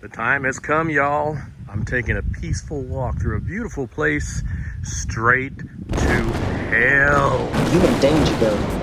The time has come, y'all. I'm taking a peaceful walk through a beautiful place straight to hell. You in danger, girl.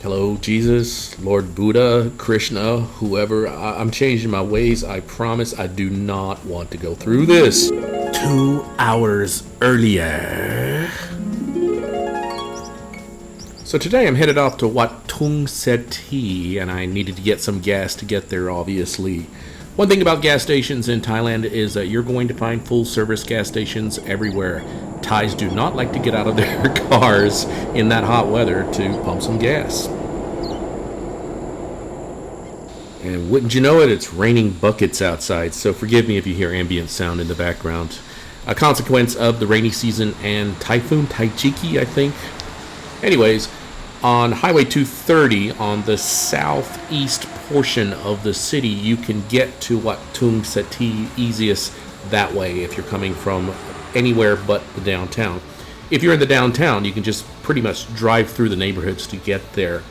Hello, Jesus, Lord Buddha, Krishna, whoever. I'm changing my ways. I promise I do not want to go through this. 2 hours earlier. So today I'm headed off to Wat Thung Setthi, and I needed to get some gas to get there, obviously. One thing about gas stations in Thailand is that you're going to find full-service gas stations everywhere. Thais do not like to get out of their cars in that hot weather to pump some gas. And wouldn't you know it, it's raining buckets outside, so forgive me if you hear ambient sound in the background. A consequence of the rainy season and Typhoon Taichiki, I think. Anyways, on Highway 230, on the southeast portion of the city, you can get to Wat Thung Setthi easiest that way if you're coming from anywhere but the downtown. If you're in the downtown, you can just pretty much drive through the neighborhoods to get there.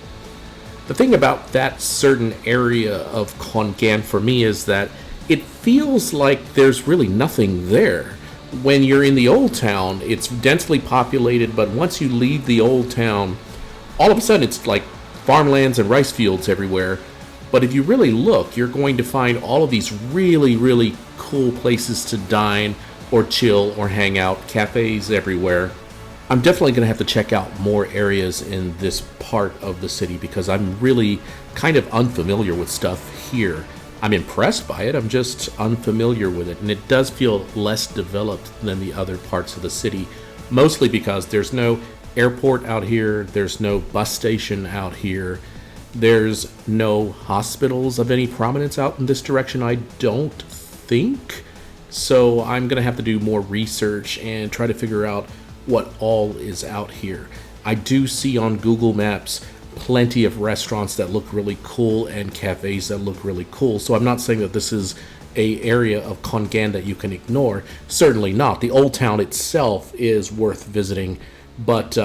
The thing about that certain area of Khon Kaen for me is that it feels like there's really nothing there. When you're in the old town, it's densely populated, but once you leave the old town, all of a sudden it's like farmlands and rice fields everywhere. But if you really look, you're going to find all of these really, really cool places to dine or chill or hang out, cafes everywhere. I'm definitely going to have to check out more areas in this part of the city because I'm really kind of unfamiliar with stuff here. I'm impressed by it, I'm just unfamiliar with it, and it does feel less developed than the other parts of the city, mostly because there's no airport out here, there's no bus station out here, there's no hospitals of any prominence out in this direction, I don't think. So I'm going to have to do more research and try to figure out what all is out here. I do see on Google Maps plenty of restaurants that look really cool and cafes that look really cool. So I'm not saying that this is an area of Khon Kaen that you can ignore. Certainly not. The old town itself is worth visiting. But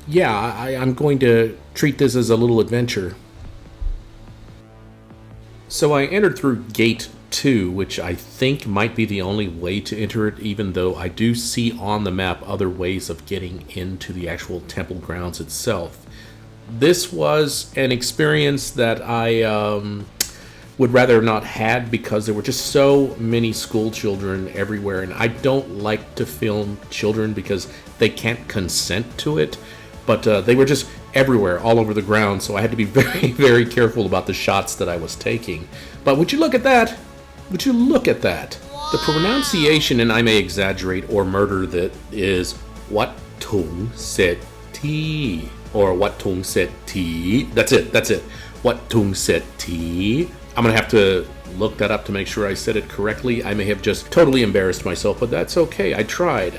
yeah, I'm going to treat this as a little adventure. So I entered through Gate 2, which I think might be the only way to enter it, even though I do see on the map other ways of getting into the actual temple grounds itself. This was an experience that I would rather not had because there were just so many school children everywhere, and I don't like to film children because they can't consent to it, but they were just everywhere, all over the ground, so I had to be very, very careful about the shots that I was taking. But would you look at that? Would you look at that? The pronunciation, and I may exaggerate or murder that, is Wat Thung Setthi, or Wat Thung Setthi. That's it. Wat Thung Setthi. I'm gonna have to look that up to make sure I said it correctly. I may have just totally embarrassed myself, but that's okay. I tried.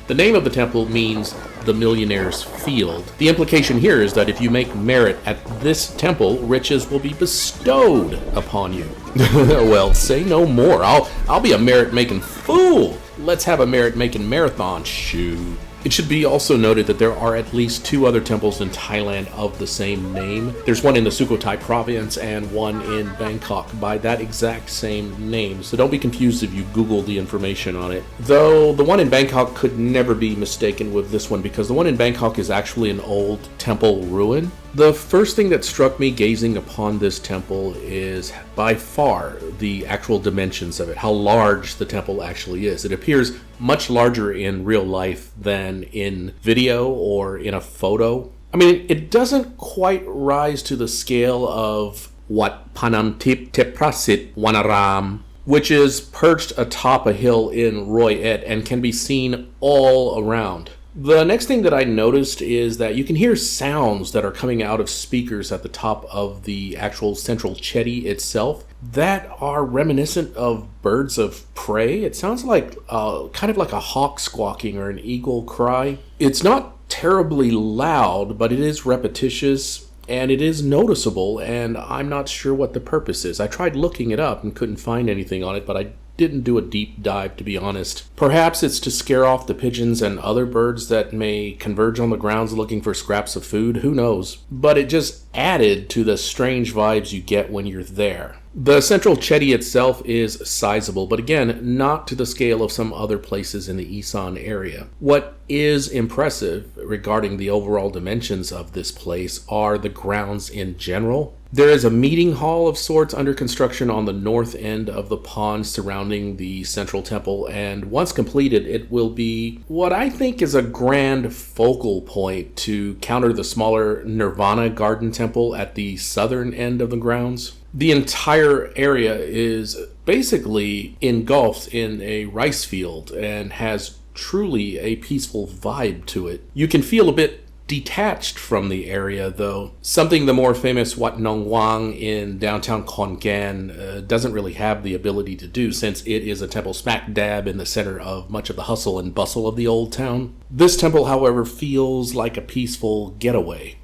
The name of the temple means the millionaire's field. The implication here is that if you make merit at this temple, riches will be bestowed upon you. Well, say no more. I'll be a merit-making fool. Let's have a merit-making marathon. Shoot. It should be also noted that there are at least 2 other temples in Thailand of the same name. There's one in the Sukhothai province and one in Bangkok by that exact same name. So don't be confused if you Google the information on it. Though the one in Bangkok could never be mistaken with this one because the one in Bangkok is actually an old temple ruin. The first thing that struck me gazing upon this temple is by far the actual dimensions of it, how large the temple actually is. It appears much larger in real life than in video or in a photo. I mean, it doesn't quite rise to the scale of Wat Panantip Teprasit Wanaram, which is perched atop a hill in Roy Et and can be seen all around. The next thing that I noticed is that you can hear sounds that are coming out of speakers at the top of the actual central Chetty itself that are reminiscent of birds of prey. It sounds like kind of like a hawk squawking or an eagle cry. It's not terribly loud, but it is repetitious and it is noticeable, and I'm not sure what the purpose is. I tried looking it up and couldn't find anything on it, but I didn't do a deep dive, to be honest. Perhaps it's to scare off the pigeons and other birds that may converge on the grounds looking for scraps of food. Who knows? But it just added to the strange vibes you get when you're there. The central Chetty itself is sizable, but again, not to the scale of some other places in the Isan area. What is impressive regarding the overall dimensions of this place are the grounds in general. There is a meeting hall of sorts under construction on the north end of the pond surrounding the central temple, and once completed, it will be what I think is a grand focal point to counter the smaller Nirvana Garden Temple at the southern end of the grounds. The entire area is basically engulfed in a rice field and has truly a peaceful vibe to it. You can feel a bit detached from the area, though, something the more famous Wat Mueang in downtown Khon Kaen doesn't really have the ability to do, since it is a temple smack dab in the center of much of the hustle and bustle of the old town. This temple, however, feels like a peaceful getaway.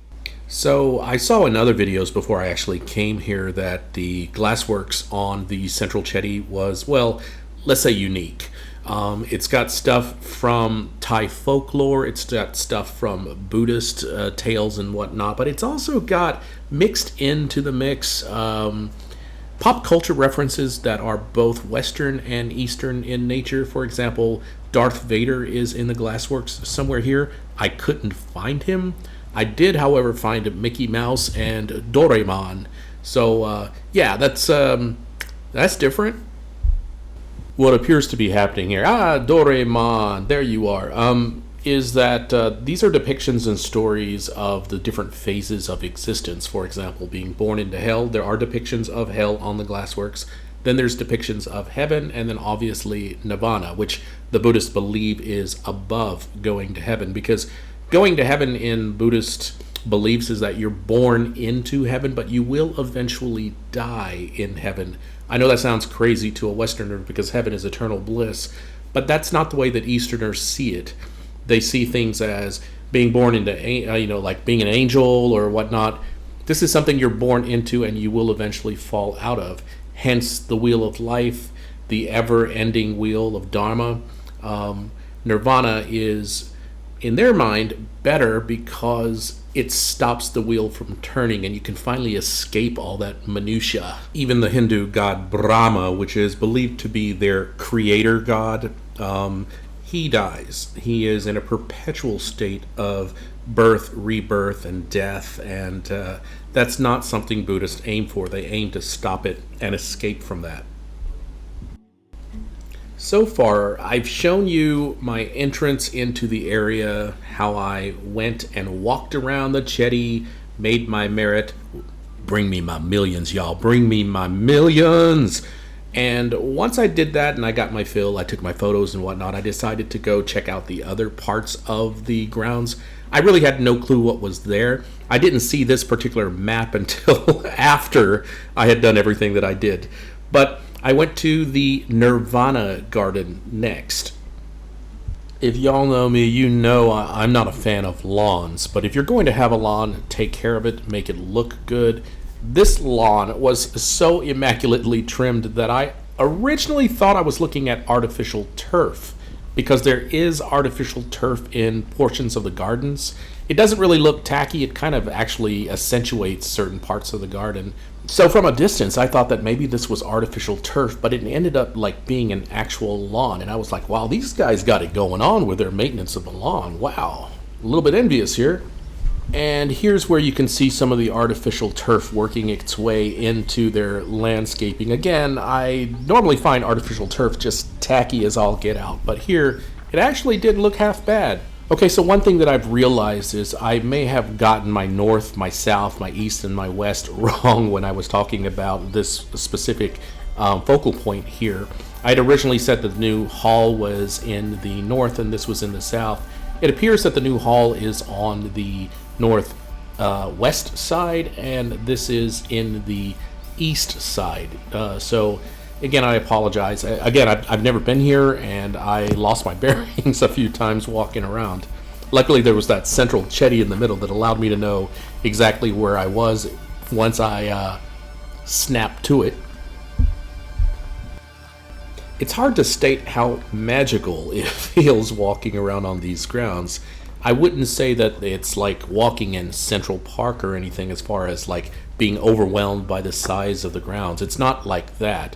So I saw in other videos before I actually came here that the glassworks on the central Chetty was, well, let's say unique. It's got stuff from Thai folklore, it's got stuff from Buddhist tales and whatnot, but it's also got mixed into the mix pop culture references that are both Western and Eastern in nature. For example, Darth Vader is in the glassworks somewhere here. I couldn't find him. I did, however, find Mickey Mouse and Doraemon. So, yeah, that's different. What appears to be happening here, Doraemon, there you are, is that these are depictions and stories of the different phases of existence. For example, being born into hell, there are depictions of hell on the glassworks. Then there's depictions of heaven, and then obviously nirvana, which the Buddhists believe is above going to heaven, because going to heaven in Buddhist beliefs is that you're born into heaven, but you will eventually die in heaven. I know that sounds crazy to a Westerner because heaven is eternal bliss, but that's not the way that Easterners see it. They see things as being born into, like being an angel or whatnot. This is something you're born into and you will eventually fall out of. Hence the wheel of life, the ever-ending wheel of Dharma. Nirvana is, in their mind, better because it stops the wheel from turning and you can finally escape all that minutia. Even the Hindu god Brahma, which is believed to be their creator god, he dies. He is in a perpetual state of birth, rebirth, and death, and that's not something Buddhists aim for. They aim to stop it and escape from that. So far, I've shown you my entrance into the area, how I went and walked around the Chetty, made my merit. Bring me my millions, y'all. Bring me my millions. And once I did that and I got my fill, I took my photos and whatnot, I decided to go check out the other parts of the grounds. I really had no clue what was there. I didn't see this particular map until after I had done everything that I did. But I went to the Nirvana Garden next. If y'all know me, you know I'm not a fan of lawns, but if you're going to have a lawn, take care of it, make it look good. This lawn was so immaculately trimmed that I originally thought I was looking at artificial turf, because there is artificial turf in portions of the gardens. It doesn't really look tacky, it kind of actually accentuates certain parts of the garden. So from a distance, I thought that maybe this was artificial turf, but it ended up like being an actual lawn. And I was like, wow, these guys got it going on with their maintenance of the lawn. Wow, a little bit envious here. And here's where you can see some of the artificial turf working its way into their landscaping. Again, I normally find artificial turf just tacky as all get out, but here it actually didn't look half bad. Okay, so one thing that I've realized is I may have gotten my north, my south, my east, and my west wrong when I was talking about this specific focal point here. I had originally said that the new hall was in the north and this was in the south. It appears that the new hall is on the north west side, and this is in the east side. So again, I apologize. Again, I've never been here, and I lost my bearings a few times walking around. Luckily, there was that central chetty in the middle that allowed me to know exactly where I was once I snapped to it. It's hard to state how magical it feels walking around on these grounds. I wouldn't say that it's like walking in Central Park or anything as far as like being overwhelmed by the size of the grounds. It's not like that.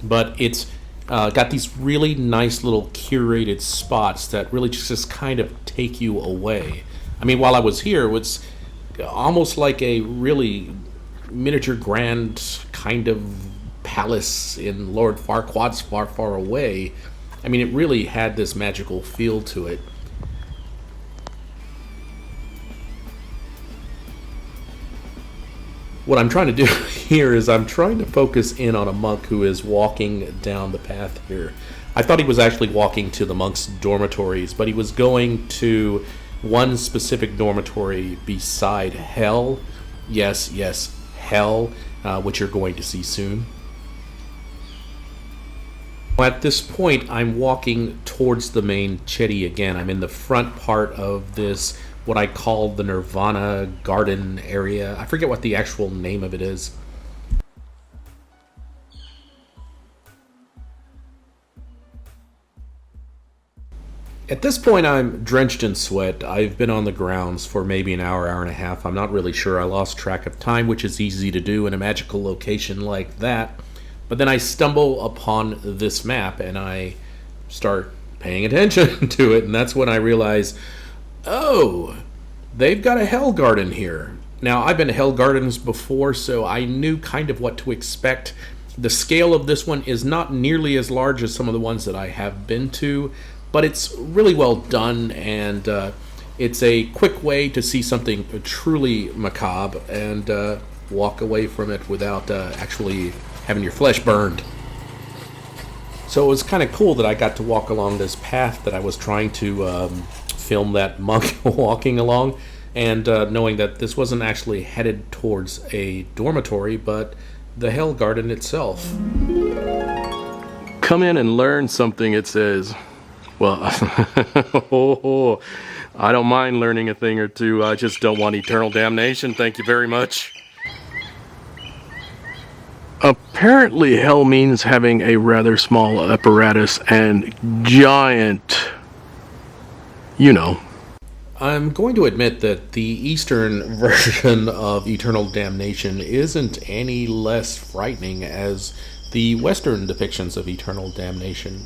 But it's got these really nice little curated spots that really just kind of take you away. I mean, while I was here, it was almost like a really miniature grand kind of palace in Lord Farquaad's Far, Far Away. I mean, it really had this magical feel to it. What I'm trying to do here is I'm trying to focus in on a monk who is walking down the path here. I thought he was actually walking to the monks' dormitories, but he was going to one specific dormitory beside Hell. Yes, Hell, which you're going to see soon. At this point, I'm walking towards the main chetty again. I'm in the front part of this, what I call the Nirvana garden area. I forget what the actual name of it is. At this point, I'm drenched in sweat. I've been on the grounds for maybe an hour, hour and a half. I'm not really sure. I lost track of time, which is easy to do in a magical location like that. But then I stumble upon this map and I start paying attention to it, and that's when I realize, oh, they've got a Hell Garden here. Now, I've been to Hell Gardens before, so I knew kind of what to expect. The scale of this one is not nearly as large as some of the ones that I have been to, but it's really well done, and it's a quick way to see something truly macabre and walk away from it without actually having your flesh burned. So it was kind of cool that I got to walk along this path that I was trying to film that monk walking along, and knowing that this wasn't actually headed towards a dormitory, but the Hell Garden itself. Come in and learn something, it says. Well, I don't mind learning a thing or two. I just don't want eternal damnation. Thank you very much. Apparently, hell means having a rather small apparatus and giant, you know. I'm going to admit that the Eastern version of eternal damnation isn't any less frightening as the Western depictions of eternal damnation.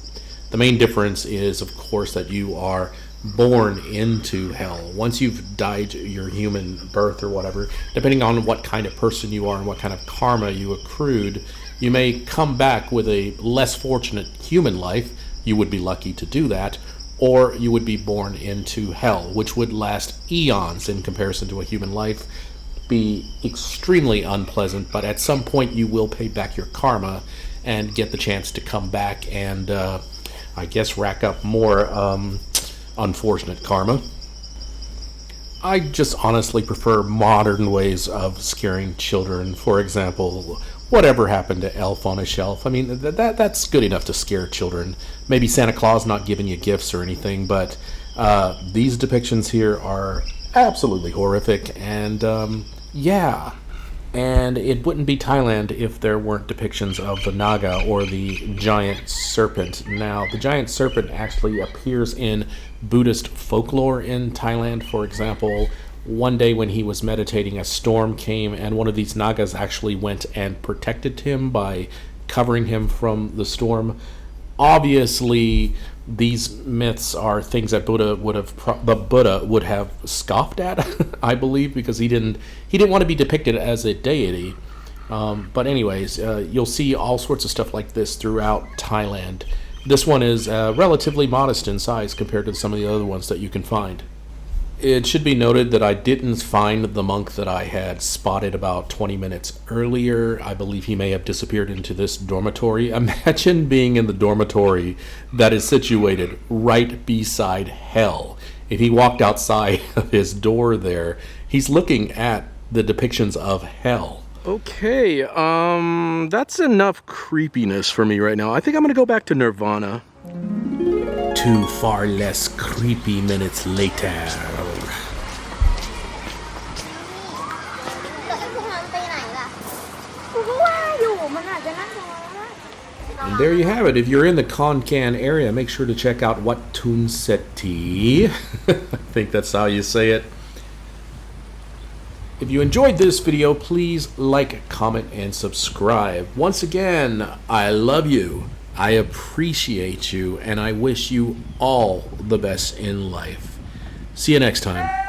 The main difference is, of course, that you are born into hell. Once you've died your human birth or whatever, depending on what kind of person you are and what kind of karma you accrued, you may come back with a less fortunate human life. You would be lucky to do that. Or you would be born into hell, which would last eons in comparison to a human life, be extremely unpleasant, but at some point you will pay back your karma and get the chance to come back and I guess rack up more unfortunate karma. I just honestly prefer modern ways of scaring children. For example, whatever happened to Elf on a Shelf? I mean, that's good enough to scare children. Maybe Santa Claus not giving you gifts or anything, but these depictions here are absolutely horrific, and yeah. And it wouldn't be Thailand if there weren't depictions of the Naga or the giant serpent. Now, the giant serpent actually appears in Buddhist folklore in Thailand. For example, one day when he was meditating, a storm came, and one of these Nagas actually went and protected him by covering him from the storm. Obviously, these myths are things that Buddha would have scoffed at, I believe, because he didn't want to be depicted as a deity. But anyways, you'll see all sorts of stuff like this throughout Thailand. This one is relatively modest in size compared to some of the other ones that you can find. It should be noted that I didn't find the monk that I had spotted about 20 minutes earlier. I believe he may have disappeared into this dormitory. Imagine being in the dormitory that is situated right beside hell, If he walked outside of his door there, he's looking at the depictions of hell. Okay, that's enough creepiness for me right now. I think I'm gonna go back to Nirvana. 2 far less creepy minutes later. And there you have it. If you're in the Khon Kaen area, make sure to check out Wat Thung Setthi. I think that's how you say it. If you enjoyed this video, please like, comment, and subscribe. Once again, I love you, I appreciate you, and I wish you all the best in life. See you next time.